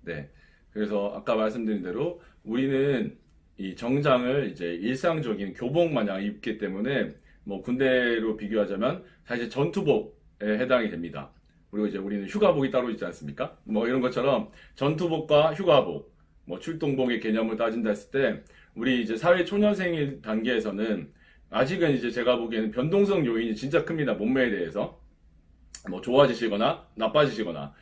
네. 그래서 아까 말씀드린 대로 우리는 이 정장을 이제 일상적인 교복 마냥 입기 때문에 뭐 군대로 비교하자면 사실 전투복에 해당이 됩니다. 그리고 이제 우리는 휴가복이 따로 있지 않습니까? 뭐 이런 것처럼 전투복과 휴가복, 뭐 출동복의 개념을 따진다 했을 때 우리 이제 사회 초년생일 단계에서는 아직은 이제 제가 보기에는 변동성 요인이 진짜 큽니다. 몸매에 대해서. 뭐 좋아지시거나 나빠지시거나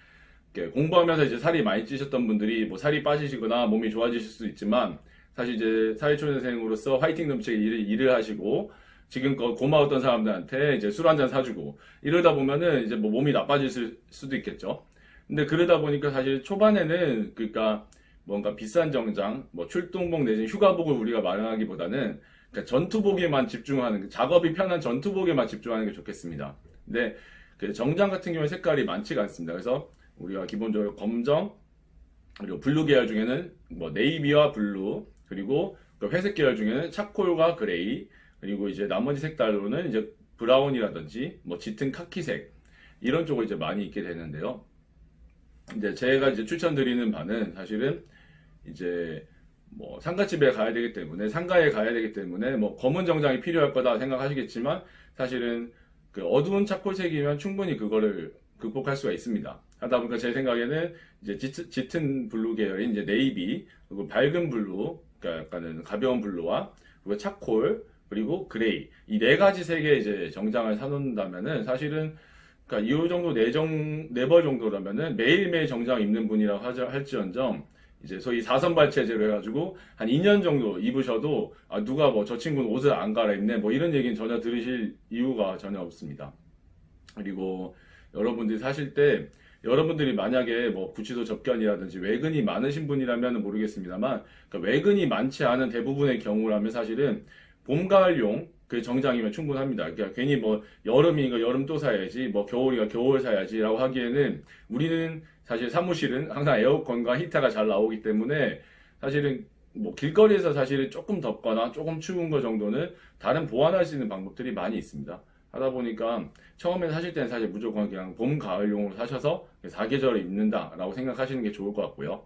이렇게 공부하면서 이제 살이 많이 찌셨던 분들이 뭐 살이 빠지시거나 몸이 좋아지실 수 있지만 사실 이제 사회초년생으로서 화이팅 넘치게 일을 하시고 지금껏 고마웠던 사람들한테 이제 술 한잔 사주고 이러다 보면은 이제 뭐 몸이 나빠질 수도 있겠죠. 근데 그러다 보니까 사실 초반에는 그러니까 뭔가 비싼 정장, 뭐 출동복 내지는 휴가복을 우리가 마련하기보다는 그러니까 전투복에만 집중하는 작업이 편한 전투복에만 집중하는 게 좋겠습니다. 근데 그 정장 같은 경우에 색깔이 많지가 않습니다. 그래서 우리가 기본적으로 검정, 그리고 블루 계열 중에는 뭐 네이비와 블루, 그리고 그 회색 계열 중에는 차콜과 그레이, 그리고 이제 나머지 색깔로는 이제 브라운이라든지 뭐 짙은 카키색 이런 쪽을 이제 많이 입게 되는데요. 이제 제가 이제 추천드리는 바는 사실은 이제 뭐 상가집에 가야 되기 때문에 상가에 가야 되기 때문에 뭐 검은 정장이 필요할 거다 생각하시겠지만 사실은 그 어두운 차콜색이면 충분히 그거를 극복할 수가 있습니다. 하다 보니까 제 생각에는 이제 짙은 블루 계열인 이제 네이비, 그리고 밝은 블루, 그러니까 약간은 가벼운 블루와 그리고 차콜, 그리고 그레이 이 네 가지 색의 이제 정장을 사놓는다면은 사실은 그러니까 이 정도 네벌 정도라면은 매일매일 정장 입는 분이라고 할지언정 이제 소위 사선발 체제로 해가지고 한 2년 정도 입으셔도 아 누가 뭐 저 친구는 옷을 안 갈아입네 뭐 이런 얘기는 전혀 들으실 이유가 전혀 없습니다. 그리고 여러분들이 사실 때 여러분들이 만약에 뭐 구치소 접견이라든지 외근이 많으신 분이라면 모르겠습니다만 그러니까 외근이 많지 않은 대부분의 경우라면 사실은 봄, 가을용 그 정장이면 충분합니다. 그러니까 괜히 뭐 여름이니까 여름 또 사야지 뭐 겨울이니까 겨울 사야지라고 하기에는 우리는 사실 사무실은 항상 에어컨과 히터가 잘 나오기 때문에 사실은 뭐 길거리에서 사실은 조금 덥거나 조금 추운 거 정도는 다른 보완할 수 있는 방법들이 많이 있습니다. 하다 보니까 처음에 사실 때는 사실 무조건 그냥 봄, 가을용으로 사셔서 사계절을 입는다라고 생각하시는 게 좋을 것 같고요.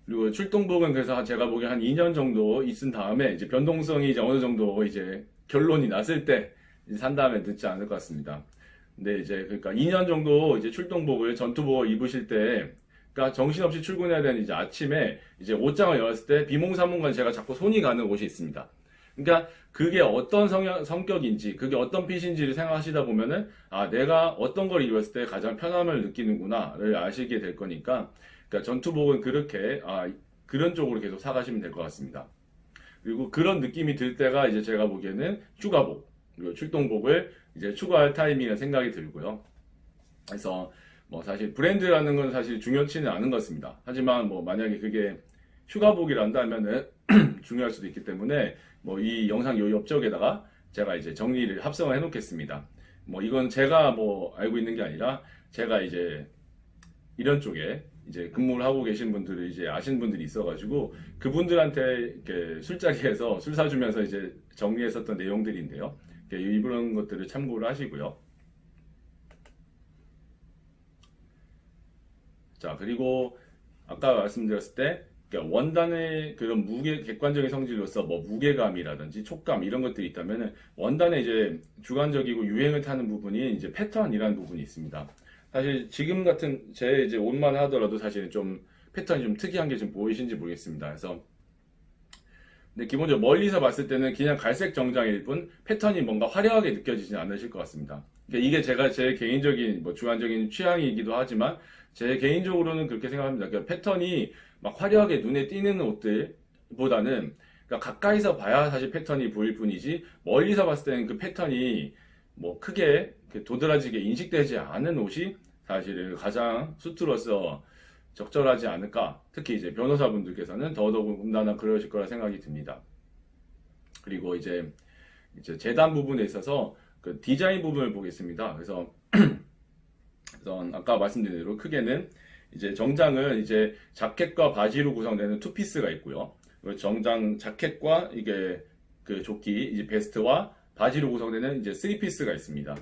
그리고 출동복은 그래서 제가 보기에 한 2년 정도 있은 다음에 이제 변동성이 이제 어느 정도 이제 결론이 났을 때 산 다음에 늦지 않을 것 같습니다. 근데 이제 그러니까 2년 정도 이제 출동복을 전투복을 입으실 때 그러니까 정신없이 출근해야 되는 이제 아침에 이제 옷장을 열었을 때 비몽사몽간 제가 자꾸 손이 가는 옷이 있습니다. 그러니까 그게 어떤 성격인지, 그게 어떤 핏인지를 생각하시다 보면은, 아, 내가 어떤 걸 입었을 때 가장 편함을 느끼는구나를 아시게 될 거니까, 그러니까 전투복은 그렇게, 아, 그런 쪽으로 계속 사가시면 될 것 같습니다. 그리고 그런 느낌이 들 때가 이제 제가 보기에는 휴가복, 그리고 출동복을 이제 추가할 타이밍이라 생각이 들고요. 그래서 뭐 사실 브랜드라는 건 사실 중요치는 않은 것 같습니다. 하지만 뭐 만약에 그게 휴가복이란다면은 중요할 수도 있기 때문에 뭐 이 영상 요 옆쪽에다가 제가 이제 정리를 합성을 해 놓겠습니다. 뭐 이건 제가 뭐 알고 있는 게 아니라 제가 이제 이런 쪽에 이제 근무를 하고 계신 분들을 이제 아시는 분들이 있어가지고 그분들한테 이렇게 술자리에서 술 사주면서 이제 정리했었던 내용들인데요. 이런 것들을 참고를 하시고요. 자, 그리고 아까 말씀드렸을 때 그러니까 원단의 그런 객관적인 성질로서 뭐 무게감이라든지 촉감 이런 것들이 있다면은 원단의 이제 주관적이고 유행을 타는 부분이 이제 패턴이라는 부분이 있습니다. 사실 지금 같은 제 이제 옷만 하더라도 사실은 좀 패턴이 좀 특이한 게 좀 보이신지 모르겠습니다. 그래서 근데 기본적으로 멀리서 봤을 때는 그냥 갈색 정장일 뿐 패턴이 뭔가 화려하게 느껴지진 않으실 것 같습니다. 그러니까 이게 제가 제 개인적인 뭐 주관적인 취향이기도 하지만 제 개인적으로는 그렇게 생각합니다. 그러니까 패턴이 막 화려하게 눈에 띄는 옷들보다는 그러니까 가까이서 봐야 사실 패턴이 보일 뿐이지 멀리서 봤을 때는 그 패턴이 뭐 크게 도드라지게 인식되지 않은 옷이 사실은 가장 수트로서 적절하지 않을까. 특히 이제 변호사분들께서는 더더군다나 그러실 거라 생각이 듭니다. 그리고 이제 재단 부분에 있어서 그 디자인 부분을 보겠습니다. 그래서 우선 아까 말씀드린 대로 크게는 이제 정장은 이제 자켓과 바지로 구성되는 투피스가 있고요. 그리고 정장 자켓과 이게 그 조끼 이제 베스트와 바지로 구성되는 이제 쓰리피스가 있습니다.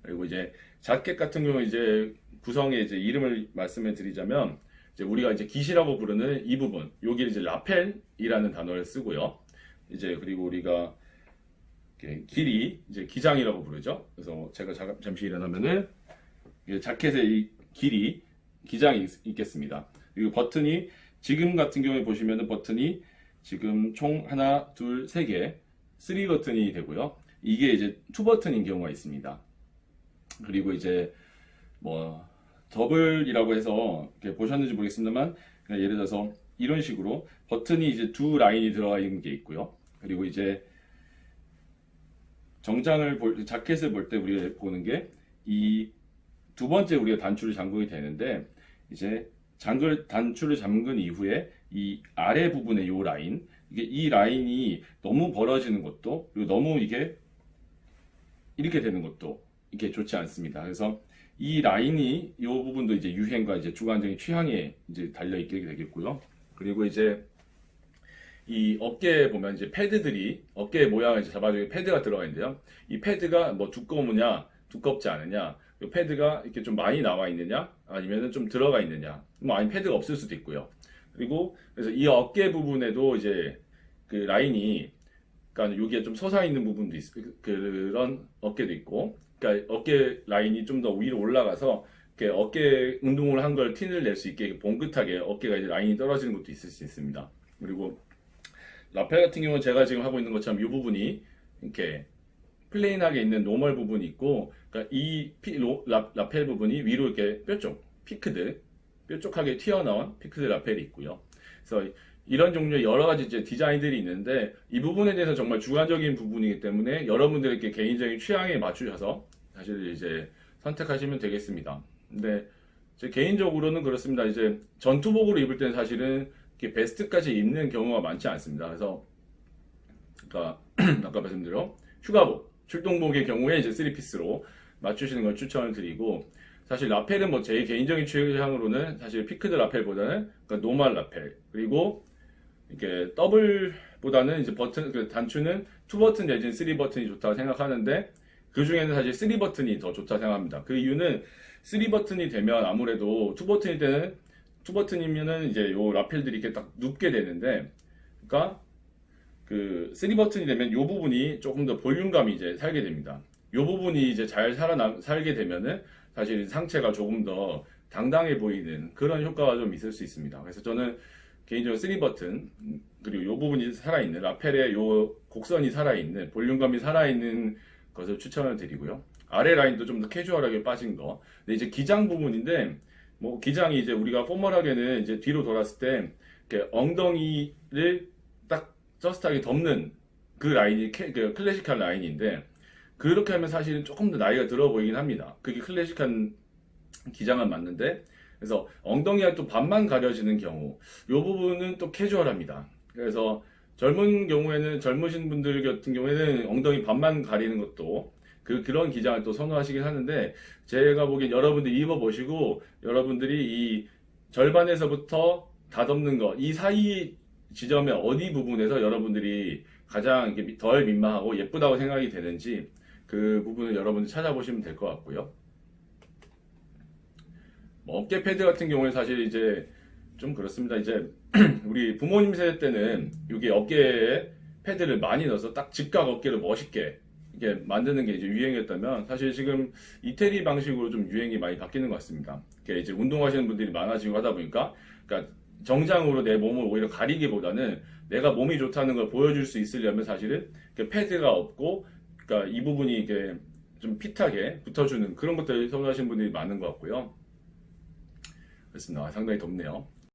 그리고 이제 자켓 같은 경우 이제 구성의 이제 이름을 말씀을 드리자면 이제 우리가 이제 깃이라고 부르는 이 부분, 여기 이제 라펠이라는 단어를 쓰고요. 이제 그리고 우리가 이렇게 길이 이제 기장이라고 부르죠. 그래서 제가 잠시 일어나면은 자켓의 이 길이 기장이 있겠습니다. 그리고 버튼이 지금 같은 경우에 보시면은 버튼이 지금 총 하나, 둘, 세 개, 3 버튼이 되고요. 이게 이제 2 버튼인 경우가 있습니다. 그리고 이제 뭐 더블이라고 해서 이렇게 보셨는지 모르겠습니다만 그냥 예를 들어서 이런 식으로 버튼이 이제 두 라인이 들어가 있는 게 있고요. 그리고 이제 정장을 자켓을 볼 때 우리가 보는 게 이 두 번째 우리가 단추를 잠그게 되는데 이제 단추를 잠근 이후에 이 아래 부분의 이 라인, 이 라인이 너무 벌어지는 것도 그리고 너무 이게 이렇게 되는 것도 이게 좋지 않습니다. 그래서 이 라인이 이 부분도 이제 유행과 이제 주관적인 취향에 이제 달려 있게 되겠고요. 그리고 이제 이 어깨에 보면 이제 패드들이 어깨 모양을 이제 잡아주는 패드가 들어가 있는데요. 이 패드가 뭐 두꺼우냐, 두껍지 않으냐, 이 패드가 이렇게 좀 많이 나와 있느냐, 아니면은 좀 들어가 있느냐, 뭐 아니 패드가 없을 수도 있고요. 그리고 그래서 이 어깨 부분에도 이제 그 라인이, 그러니까 여기에 좀 솟아 있는 부분도 그런 어깨도 있고, 그러니까 어깨 라인이 좀 더 위로 올라가서 이렇게 어깨 운동을 한 걸 티를 낼 수 있게 봉긋하게 어깨가 이제 라인이 떨어지는 것도 있을 수 있습니다. 그리고 라펠 같은 경우는 제가 지금 하고 있는 것처럼 이 부분이 이렇게 플레인하게 있는 노멀 부분이 있고, 그러니까 이 라펠 부분이 위로 이렇게 뾰족하게 튀어나온 피크드 라펠이 있고요. 그래서 이런 종류의 여러 가지 이제 디자인들이 있는데 이 부분에 대해서 정말 주관적인 부분이기 때문에 여러분들에게 개인적인 취향에 맞추셔서 사실 이제 선택하시면 되겠습니다. 근데 제 개인적으로는 그렇습니다. 이제 전투복으로 입을 때는 사실은 이렇게 베스트까지 입는 경우가 많지 않습니다. 그래서 아까 말씀드린 휴가복, 출동복의 경우에 이제 3피스로 맞추시는 걸 추천을 드리고, 사실 라펠은 뭐 제 개인적인 취향으로는 사실 피크드 라펠보다는 그러니까 노멀 라펠, 그리고 이렇게 더블보다는 이제 그 단추는 2버튼 내지는 3버튼이 좋다고 생각하는데 그 중에는 사실 3버튼이 더 좋다 생각합니다. 그 이유는 3버튼이 되면 아무래도 2버튼일 때는 2버튼이면은 이제 요 라펠들이 이렇게 딱 눕게 되는데, 그러니까 그 3버튼이 되면 요 부분이 조금 더 볼륨감이 이제 살게 됩니다. 요 부분이 이제 잘 살게 되면은 사실 상체가 조금 더 당당해 보이는 그런 효과가 좀 있을 수 있습니다. 그래서 저는 개인적으로 3버튼, 그리고 요 부분이 살아있는, 라펠의 요 곡선이 살아있는, 볼륨감이 살아있는 것을 추천을 드리고요. 아래 라인도 좀 더 캐주얼하게 빠진 거. 근데 이제 기장 부분인데, 뭐 기장이 이제 우리가 포멀하게는 이제 뒤로 돌았을 때 이렇게 엉덩이를 딱 저스트하게 덮는 그 라인이 그 클래식한 라인인데, 그렇게 하면 사실은 조금 더 나이가 들어 보이긴 합니다. 그게 클래식한 기장은 맞는데, 그래서 엉덩이가 또 반만 가려지는 경우, 이 부분은 또 캐주얼합니다. 그래서 젊으신 분들 같은 경우에는 엉덩이 반만 가리는 것도 그런 기장을 또 선호하시긴 하는데, 제가 보기엔 여러분들이 입어보시고 여러분들이 이 절반에서부터 다 덮는 거, 이 사이 지점의 어디 부분에서 여러분들이 가장 이렇게 덜 민망하고 예쁘다고 생각이 되는지 그 부분을 여러분들 찾아보시면 될 것 같고요. 뭐 어깨 패드 같은 경우에 사실 이제 좀 그렇습니다. 이제 우리 부모님 세대 때는 여기 어깨에 패드를 많이 넣어서 딱 직각 어깨를 멋있게 이렇게 만드는 게 이제 유행이었다면, 사실 지금 이태리 방식으로 좀 유행이 많이 바뀌는 것 같습니다. 이렇게 이제 운동하시는 분들이 많아지고 하다 보니까, 그러니까 정장으로 내 몸을 오히려 가리기보다는 내가 몸이 좋다는 걸 보여줄 수 있으려면 사실은 패드가 없고, 그러니까 이 부분이 이게 좀 핏하게 붙어주는 그런 것들을 선호하시는 분들이 많은 것 같고요. 그렇습니다. 상당히 덥네요.